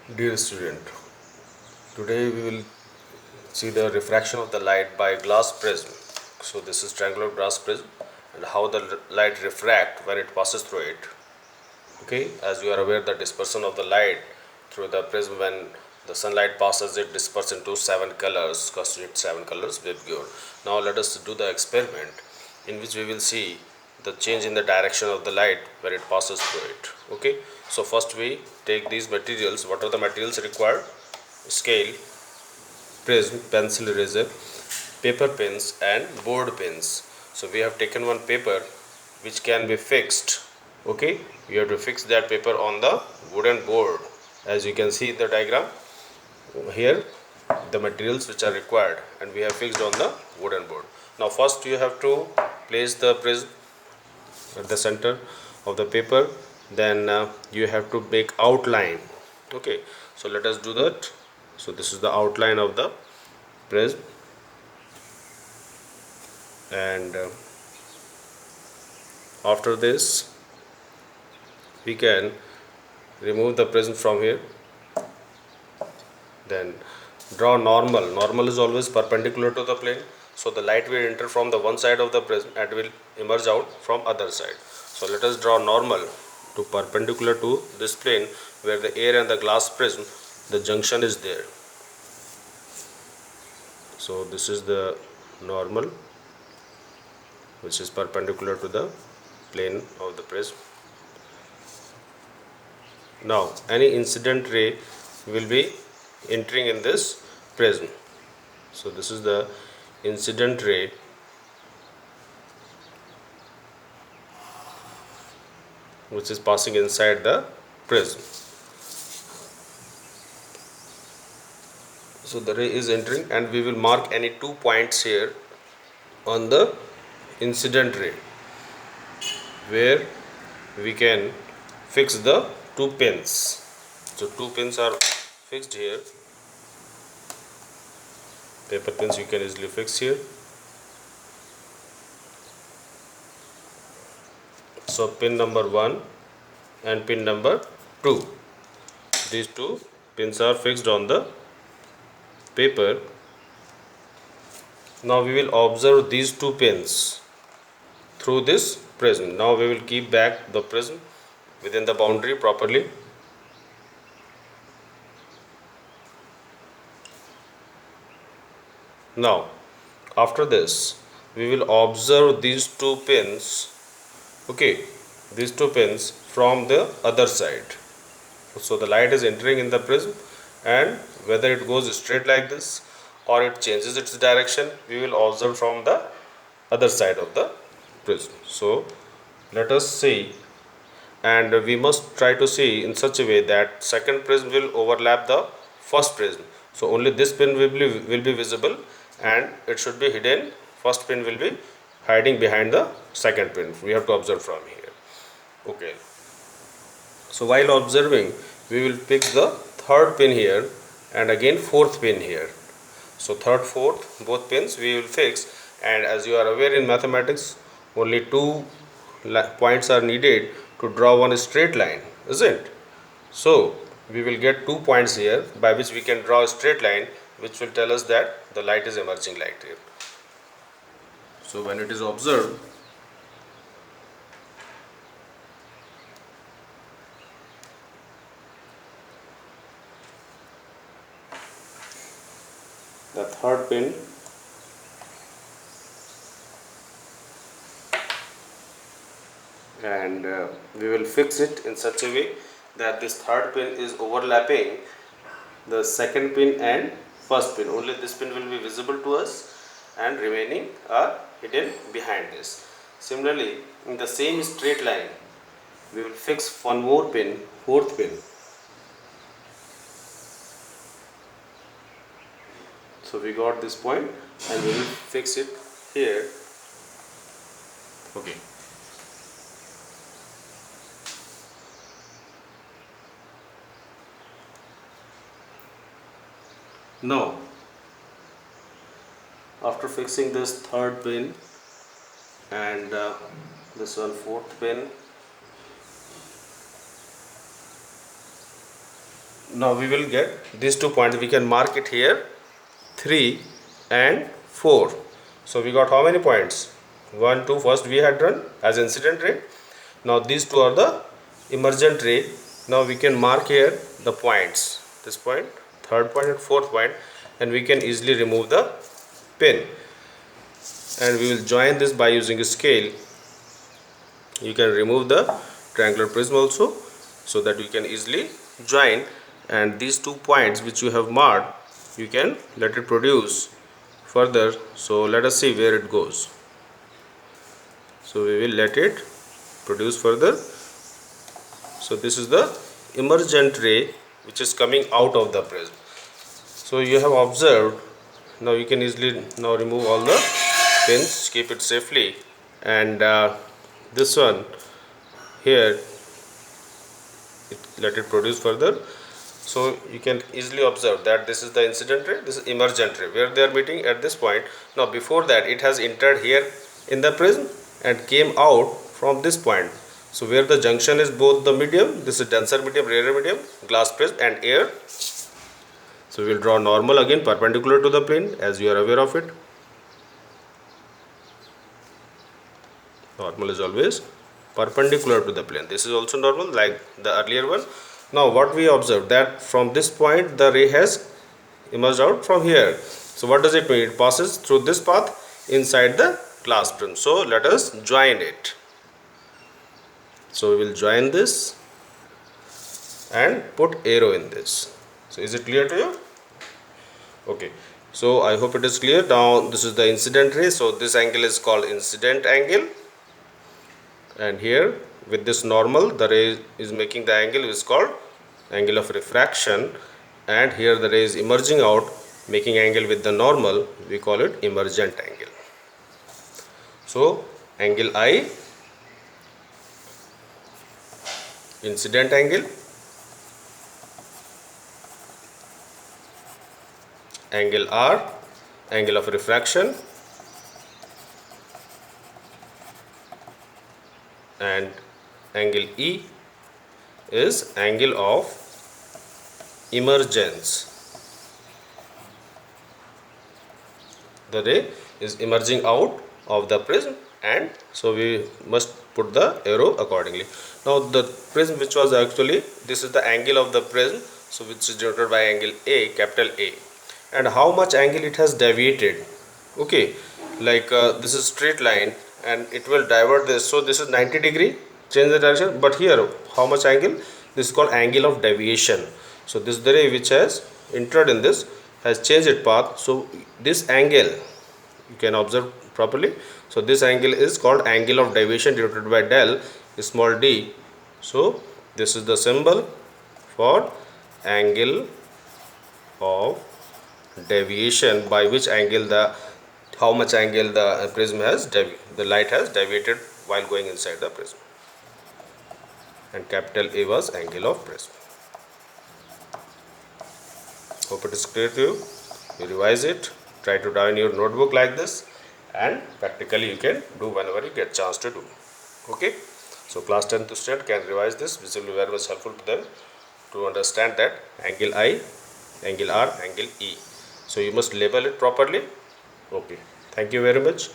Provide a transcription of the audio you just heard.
Dear student, today we will see the refraction of the light by glass prism. So this is triangular glass prism and how the light refract when it passes through it. Okay, as you are aware, the dispersion of the light through the prism when the sunlight passes it disperses into 7 colors, constitute 7 colors with good. Now let us do the experiment in which we will see the change in the direction of the light when it passes through it. Okay, so first we take these materials. What are the materials required? Scale, prism, pencil eraser, paper pins and board pins. So we have taken one paper which can be fixed. Okay, you have to fix that paper on the wooden board. As you can see in the diagram here, the materials which are required and we have fixed on the wooden board. Now first you have to place the prism at the center of the paper, then you have to make outline. Okay, so let us do that. So this is the outline of the prism, and after this we can remove the prism from here. Then draw normal is always perpendicular to the plane, so the light will enter from the one side of the prism and will emerge out from other side. So let us draw normal to perpendicular to this plane where the air and the glass prism, the junction is there. So this is the normal which is perpendicular to the plane of the prism. Now any incident ray will be entering in this prism. So this is the incident ray which is passing inside the prism. So the ray is entering and we will mark any 2 points here on the incident ray where we can fix the 2 pins. So 2 pins are fixed here. Paper pins you can easily fix here. So pin number 1 and pin number 2, these 2 pins are fixed on the paper. Now we will observe these 2 pins through this prism. Now we will keep back the prism within the boundary properly. Now after this we will observe these 2 pins. Okay, these 2 pins from the other side. So the light is entering in the prism, and whether it goes straight like this or it changes its direction, we will observe from the other side of the prism. So let us see, and we must try to see in such a way that second prism will overlap the first prism. So only this pin will be visible and it should be hidden. First pin will be hiding behind the second pin. We have to observe from here. Okay. So while observing, we will pick the third pin here and again fourth pin here. So third, fourth, both pins we will fix, and as you are aware in mathematics, only 2 points are needed to draw one straight line, isn't? So we will get 2 points here by which we can draw a straight line which will tell us that the light is emerging light here. So when it is observed, the third pin and we will fix it in such a way that this third pin is overlapping the second pin and first pin. Only this pin will be visible to us and remaining are hidden behind this. Similarly, in the same straight line we will fix one more pin, fourth pin. So we got this point and we will fix it here. Okay. Now after fixing this third pin and this one fourth pin, Now we will get these 2 points. We can mark it here 3 and 4. So we got how many points? 1, 2. First we had run as incident ray. Now these two are the emergent ray. Now we can mark here the points. This point, third point and fourth point, and we can easily remove the pin. And we will join this by using a scale. You can remove the triangular prism also, so that you can easily join. And these 2 points which you have marked, you can let it produce further. So let us see where it goes. So we will let it produce further. So this is the emergent ray which is coming out of the prism. So you have observed. Now you can easily now remove all the pins, keep it safely. And this one here, let it produce further. So you can easily observe that this is the incident ray, this is emergent ray, where they are meeting at this point. Now before that it has entered here in the prism and came out from this point. So where the junction is both the medium, this is denser medium, rarer medium, glass prism and air. So we will draw normal again perpendicular to the plane, as you are aware of it. Normal is always perpendicular to the plane. This is also normal like the earlier one. Now what we observe, that from this point the ray has emerged out from here. So what does it mean? It passes through this path inside the glass prism. So let us join it. So we will join this and put arrow in this. So is it clear to you? Okay. So I hope it is clear. Now this is the incident ray. So this angle is called incident angle. And here with this normal, the ray is making the angle is called angle of refraction. And here the ray is emerging out, making angle with the normal. We call it emergent angle. So angle I, incident angle, angle R, angle of refraction, and angle E is angle of emergence. The ray is emerging out of the prism, and so we must put the arrow accordingly. Now the prism which was actually, this is the angle of the prism, so which is denoted by angle A, capital A, and how much angle it has deviated. Okay, like this is straight line and it will divert this, so this is 90-degree change the direction, but here how much angle? This is called angle of deviation. So this is the ray which has entered in this, has changed its path. So this angle you can observe properly. So this angle is called angle of deviation, denoted by del small d. So this is the symbol for angle of deviation, by which angle how much angle the prism has the light has deviated while going inside the prism. And capital A was angle of prism. Hope it is clear to you. You revise it, try to draw in your notebook like this, and practically you can do whenever you get chance to do. Okay, so class 10th student can revise this. This will be very much helpful to them to understand that angle I, angle R, angle E. So you must label it properly. Okay, thank you very much.